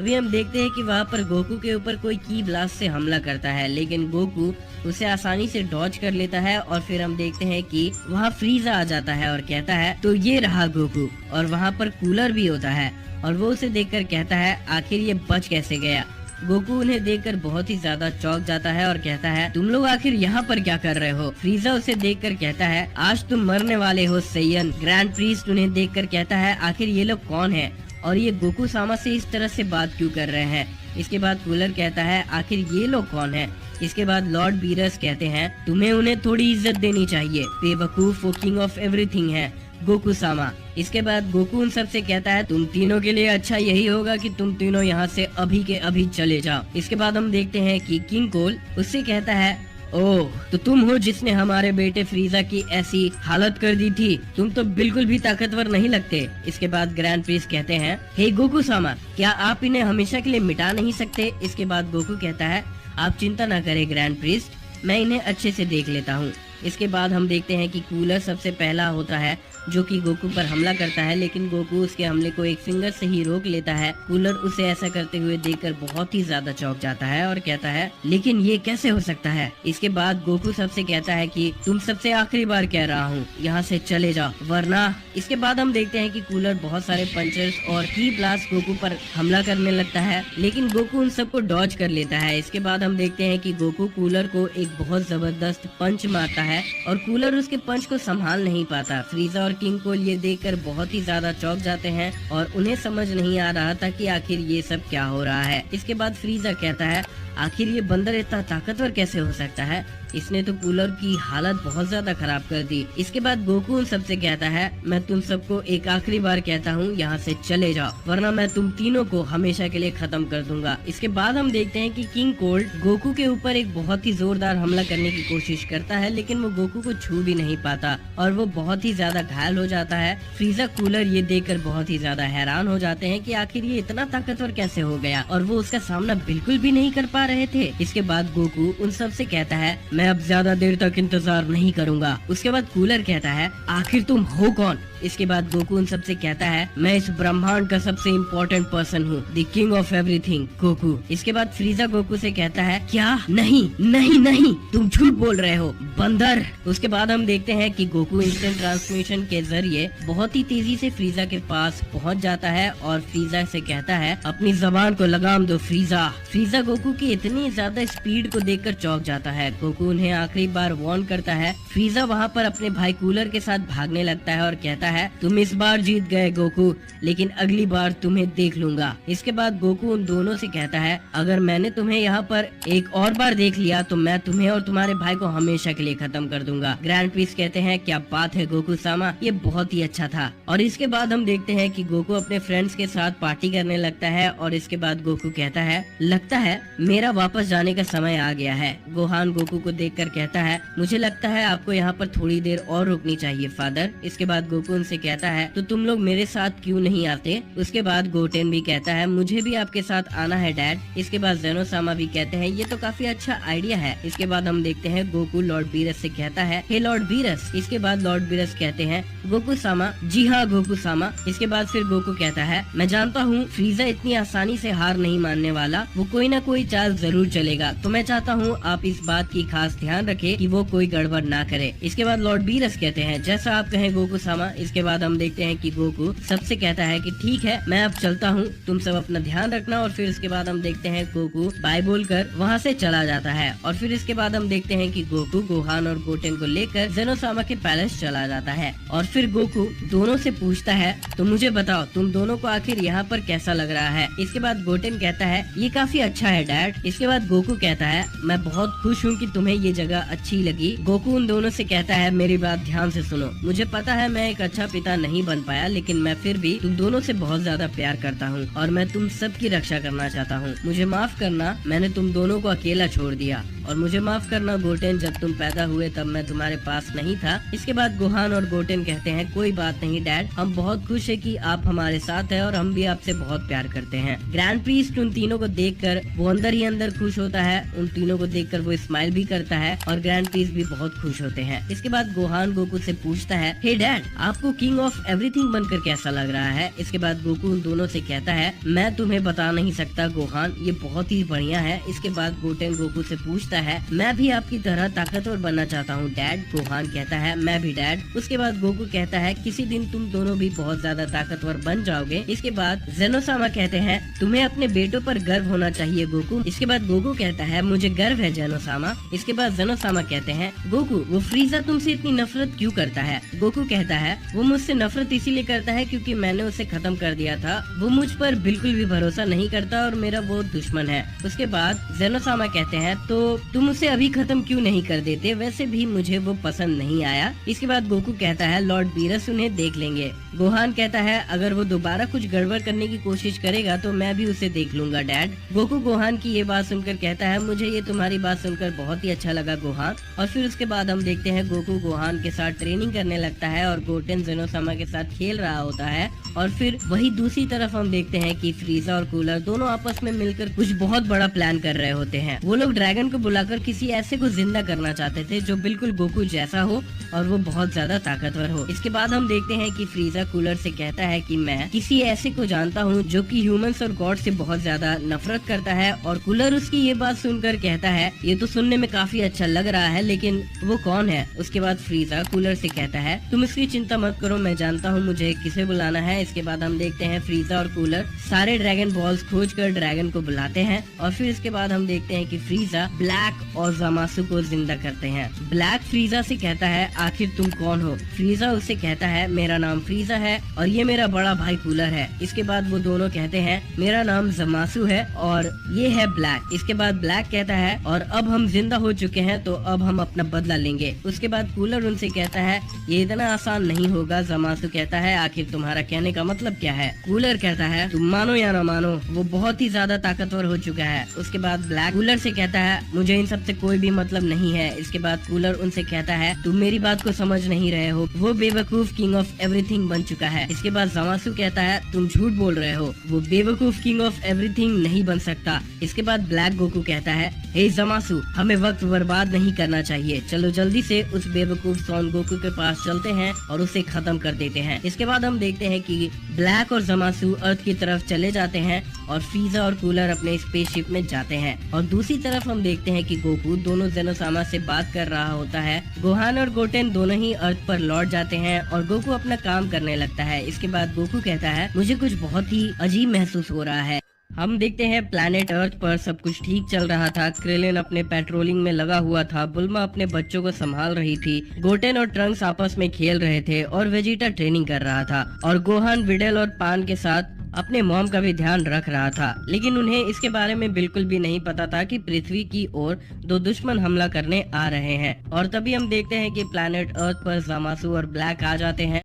अभी हम देखते हैं कि वहाँ पर गोकू के ऊपर कोई की ब्लास्ट से हमला करता है, लेकिन गोकू उसे आसानी से डॉज कर लेता है। और फिर हम देखते हैं कि वहाँ फ्रीजा आ जाता है और कहता है तो ये रहा गोकू। और वहाँ पर कूलर भी होता है और वो उसे देखकर कहता है आखिर ये बच कैसे गया। गोकू उन्हें देखकर बहुत ही ज्यादा चौंक जाता है और कहता है तुम लोग आखिर यहाँ पर क्या कर रहे हो। फ्रीजा उसे देखकर कहता है आज तुम मरने वाले हो सैयन। ग्रैंड प्रीस्ट उन्हें देखकर कहता है आखिर ये लोग कौन है और ये गोकू सामा से इस तरह से बात क्यों कर रहे हैं। इसके बाद कूलर कहता है आखिर ये लोग कौन है। इसके बाद लॉर्ड बीरस कहते हैं तुम्हें उन्हें थोड़ी इज्जत देनी चाहिए, बेवकूफ वो किंग ऑफ एवरीथिंग है गोकू सामा। इसके बाद गोकू उन सब से कहता है तुम तीनों के लिए अच्छा यही होगा कि तुम तीनों यहाँ से अभी के अभी चले जाओ। इसके बाद हम देखते हैं कि किंग कोल उससे कहता है ओह तो तुम हो जिसने हमारे बेटे फ्रीजा की ऐसी हालत कर दी थी, तुम तो बिल्कुल भी ताकतवर नहीं लगते। इसके बाद ग्रैंड प्रीस्ट कहते हैं हे गोकू सामा क्या आप इन्हें हमेशा के लिए मिटा नहीं सकते। इसके बाद गोकू कहता है आप चिंता न करें ग्रैंड प्रीस्ट, मैं इन्हें अच्छे से देख लेता हूँ। इसके बाद हम देखते हैं कि कूलर सबसे पहला होता है जो कि गोकू पर हमला करता है, लेकिन गोकू उसके हमले को एक फिंगर से ही रोक लेता है। कूलर उसे ऐसा करते हुए देखकर बहुत ही ज्यादा चौंक जाता है और कहता है लेकिन ये कैसे हो सकता है। इसके बाद गोकू सबसे कहता है कि तुम सबसे आखिरी बार कह रहा हूँ यहाँ से चले जाओ वरना। इसके बाद हम देखते हैं कि कूलर बहुत सारे पंचर्स और की ब्लास्ट गोकू पर हमला करने लगता है, लेकिन गोकू उन सबको डॉज कर लेता है। इसके बाद हम देखते हैं कि गोकू कूलर को एक बहुत जबरदस्त पंच मारता है और कूलर उसके पंच को संभाल नहीं पाता। फ्रीजा और किंग कोल ये देखकर बहुत ही ज्यादा चौंक जाते हैं और उन्हें समझ नहीं आ रहा था कि आखिर ये सब क्या हो रहा है। इसके बाद फ्रीजा कहता है आखिर ये बंदर इतना ताकतवर कैसे हो सकता है, इसने तो कूलर की हालत बहुत ज्यादा खराब कर दी। इसके बाद गोकू उन सबसे कहता है मैं तुम सबको एक आखिरी बार कहता हूँ यहाँ से चले जाओ वरना मैं तुम तीनों को हमेशा के लिए खत्म कर दूंगा। इसके बाद हम देखते हैं कि किंग कोल्ड गोकू के ऊपर एक बहुत ही जोरदार हमला करने की कोशिश करता है, लेकिन वो गोकू को छू भी नहीं पाता और वो बहुत ही ज्यादा घायल हो जाता है। फ्रीजा कूलर ये देखकर बहुत ही ज्यादा हैरान हो जाते हैं कि आखिर ये इतना ताकतवर कैसे हो गया और वो उसका सामना बिल्कुल भी नहीं कर पा रहे थे। इसके बाद गोकू उन सब से कहता है मैं अब ज्यादा देर तक इंतजार नहीं करूंगा। उसके बाद कूलर कहता है आखिर तुम हो कौन। इसके बाद गोकू उन सबसे कहता है मैं इस ब्रह्मांड का सबसे इम्पोर्टेंट पर्सन हूँ, the king of everything Goku. इसके बाद फ्रीजा गोकू से कहता है क्या नहीं नहीं नहीं तुम झूठ बोल रहे हो बंदर। उसके बाद हम देखते हैं कि गोकू इंस्टेंट ट्रांसमिशन के जरिए बहुत ही तेजी से फ्रीजा के पास पहुँच जाता है और फ्रीजा से कहता है अपनी जबान को लगाम दो फ्रीजा। फ्रीजा गोकू की इतनी ज्यादा स्पीड को देखकर चौंक जाता है। गोकू उन्हें आखिरी बार वार्न करता है। फ्रीजा वहाँ पर अपने भाई कूलर के साथ भागने लगता है और कहता है तुम इस बार जीत गए गोकू, लेकिन अगली बार तुम्हें देख लूंगा। इसके बाद गोकू उन दोनों से कहता है अगर मैंने तुम्हें यहाँ पर एक और बार देख लिया तो मैं तुम्हें और तुम्हारे भाई को हमेशा के लिए खत्म कर दूंगा। ग्रैंड प्रीस्ट कहते हैं क्या बात है गोकू सामा, ये बहुत ही अच्छा था। और इसके बाद हम देखते हैं कि गोकू अपने फ्रेंड्स के साथ पार्टी करने लगता है और इसके बाद गोकू कहता है लगता है मेरा वापस जाने का समय आ गया है। गोहान गोकू को देखकर कहता है मुझे लगता है आपको यहाँ पर थोड़ी देर और रुकनी चाहिए फादर। इसके बाद गोकू उनसे कहता है तो तुम लोग मेरे साथ क्यों नहीं आते। उसके बाद गोटेन भी कहता है मुझे भी आपके साथ आना है डैड। इसके बाद जेनो सामा भी कहते हैं ये तो काफी अच्छा आइडिया है। इसके बाद हम देखते हैं गोकू लॉर्ड बीरस से कहता है हे लॉर्ड बीरस। इसके बाद लॉर्ड बीरस कहते हैं गोकू सामा जी हाँ गोकू सामा। इसके बाद फिर गोकू कहता है मैं जानता हूँ फ्रीजा इतनी आसानी से हार नहीं मानने वाला, वो कोई ना कोई चाल जरूर चलेगा, तो मैं चाहता हूँ आप इस बात की खास ध्यान रखें कि वो कोई गड़बड़ ना करे। इसके बाद लॉर्ड बीरस कहते हैं जैसा आप कहें गोकू सामा। इसके बाद हम देखते हैं कि गोकू सबसे कहता है कि ठीक है मैं अब चलता हूँ, तुम सब अपना ध्यान रखना। और फिर इसके बाद हम देखते हैं गोकू बाय बोलकर वहाँ से चला जाता है। और फिर इसके बाद हम देखते हैं कि गोकू गोहान और गोटेन को लेकर जेनोसामा के पैलेस चला जाता है। और फिर गोकू दोनों से पूछता है तो मुझे बताओ तुम दोनों को आखिर यहाँ पर कैसा लग रहा है। इसके बाद गोटेन कहता है ये काफी अच्छा है डैड। इसके बाद गोकू कहता है मैं बहुत खुश हूँ कि तुम्हें ये जगह अच्छी लगी। गोकू उन दोनों से कहता है मेरी बात ध्यान से सुनो, मुझे पता है मैं एक अच्छा पिता नहीं बन पाया, लेकिन मैं फिर भी तुम दोनों से बहुत ज्यादा प्यार करता हूँ और मैं तुम सबकी रक्षा करना चाहता हूँ। मुझे माफ करना, मैंने तुम दोनों को अकेला छोड़ दिया और मुझे माफ करना गोटेन, जब तुम पैदा हुए तब मैं तुम्हारे पास नहीं था। इसके बाद गोहान और गोटेन कहते हैं कोई बात नहीं डैड, हम बहुत खुश है कि आप हमारे साथ है और हम भी आपसे बहुत प्यार करते हैं। ग्रैंड प्रीस्ट उन तीनों को देखकर वो अंदर ही अंदर खुश होता है, उन तीनों को देखकर वो स्माइल भी करता है और ग्रैंड प्रीस्ट भी बहुत खुश होते हैं। इसके बाद गोहान गोकू से पूछता है, हे डैड, आपको किंग ऑफ एवरीथिंग बनकर कैसा लग रहा है? इसके बाद गोकू उन दोनों से कहता है, मैं तुम्हें बता नहीं सकता गोहान, ये बहुत ही बढ़िया है। इसके बाद गोटेन गोकू से पूछता है, मैं भी आपकी तरह ताकतवर बनना चाहता हूँ डैड। गोहान कहता है, मैं भी डैड। उसके बाद गोकू कहता है, किसी दिन तुम दोनों भी बहुत ज्यादा ताकतवर बन जाओगे। इसके बाद जेनोसामा कहते हैं, तुम्हें अपने बेटों पर गर्व होना चाहिए गोकू। इसके बाद गोकू कहता है, मुझे गर्व है जेनोसामा। इसके बाद जेनोसामा कहते हैं, गोकू वो फ्रीजा तुमसे इतनी नफरत क्यों करता है? गोकू कहता है, वो मुझसे नफरत इसीलिए करता है क्योंकि मैंने उसे खत्म कर दिया था। वो मुझ पर बिल्कुल भी भरोसा नहीं करता और मेरा वो दुश्मन है। उसके बाद जेनोसामा कहते हैं, तो तुम उसे अभी खत्म क्यों नहीं कर देते? वैसे भी मुझे वो पसंद नहीं आया। इसके बाद गोकू कहता है, लॉर्ड बीरस उन्हें देख लेंगे। गोहान कहता है, अगर वो दोबारा कुछ गड़बड़ करने की कोशिश करेगा तो मैं भी उसे देख लूंगा डैड। गोकू गोहान की ये बात सुनकर कहता है, मुझे ये तुम्हारी बात सुनकर बहुत ही अच्छा लगा गोहान। और फिर उसके बाद हम देखते हैं गोकू गोहान के साथ ट्रेनिंग करने लगता है और गोटेन जेनोसामा के साथ खेल रहा होता है। और फिर वही दूसरी तरफ हम देखते हैं कि फ्रीजा और कूलर दोनों आपस में मिलकर कुछ बहुत बड़ा प्लान कर रहे होते हैं। वो लोग ड्रैगन को बुलाकर किसी ऐसे को जिंदा करना चाहते थे जो बिल्कुल गोकू जैसा हो और वो बहुत ज्यादा ताकतवर हो। इसके बाद हम देखते हैं कि फ्रीजा कूलर से कहता है कि मैं किसी ऐसे को जानता हूँ जो कि ह्यूमंस और गॉड से बहुत ज्यादा नफरत करता है। और कूलर उसकी ये बात सुनकर कहता है, ये तो सुनने में काफी अच्छा लग रहा है, लेकिन वो कौन है? उसके बाद फ्रीजा कूलर से कहता है, तुम इसकी चिंता मत करो, मैं जानता हूँ मुझे किसे बुलाना है। इसके बाद हम देखते हैं फ्रीजा और कूलर सारे ड्रैगन बॉल्स खोज कर ड्रैगन को बुलाते हैं। और फिर इसके बाद हम देखते हैं कि फ्रीजा ब्लैक और ज़मासु को जिंदा करते हैं। ब्लैक फ्रीजा से कहता है, आखिर तुम कौन हो? फ्रीजा उससे कहता है, मेरा नाम फ्रीजा है और ये मेरा बड़ा भाई कूलर है। इसके बाद वो दोनों कहते हैं, मेरा नाम ज़मासु है और ये है ब्लैक। इसके बाद ब्लैक कहता है, और अब हम जिंदा हो चुके हैं तो अब हम अपना बदला लेंगे। उसके बाद कूलर उनसे कहता है, ये इतना आसान नहीं होगा। ज़मासु कहता है, आखिर तुम्हारा कहने का मतलब क्या है? कूलर कहता है, तुम मानो या ना मानो वो बहुत ही ज्यादा ताकतवर हो चुका है। उसके बाद ब्लैक कूलर से कहता है, मुझे इन सब से कोई भी मतलब नहीं है। इसके बाद कूलर उनसे कहता है, तुम मेरी बात को समझ नहीं रहे हो, वो बेवकूफ किंग ऑफ एवरीथिंग बन चुका है। इसके बाद ज़मासु कहता है, तुम झूठ बोल रहे हो, वो बेवकूफ किंग ऑफ एवरीथिंग नहीं बन सकता। इसके बाद ब्लैक गोकू कहता है, हे ज़मासु, हमें वक्त बर्बाद नहीं करना चाहिए, चलो जल्दी से उस बेवकूफ सॉन गोकू के पास चलते हैं और उसे खत्म कर देते हैं। इसके बाद हम देखते हैं कि ब्लैक और ज़मासु अर्थ की तरफ चले जाते हैं और फ्रीजा और कूलर अपने स्पेसशिप में जाते हैं। और दूसरी तरफ हम देखते हैं कि गोकू दोनों जेनोसामा से बात कर रहा होता है। गोहान और गोटेन दोनों ही अर्थ पर लौट जाते हैं और गोकू अपना काम करने लगता है। इसके बाद गोकू कहता है, मुझे कुछ बहुत ही अजीब महसूस हो रहा है। हम देखते हैं प्लैनेट अर्थ पर सब कुछ ठीक चल रहा था। क्रेलिन अपने पेट्रोलिंग में लगा हुआ था, बुल्मा अपने बच्चों को संभाल रही थी, गोटेन और ट्रंक्स आपस में खेल रहे थे और वेजिटा ट्रेनिंग कर रहा था और गोहान विडेल और पान के साथ अपने मॉम का भी ध्यान रख रहा था। लेकिन उन्हें इसके बारे में बिल्कुल भी नहीं पता था कि पृथ्वी की ओर दो दुश्मन हमला करने आ रहे हैं। और तभी हम देखते हैं कि प्लैनेट अर्थ पर ज़मासु और ब्लैक आ जाते हैं।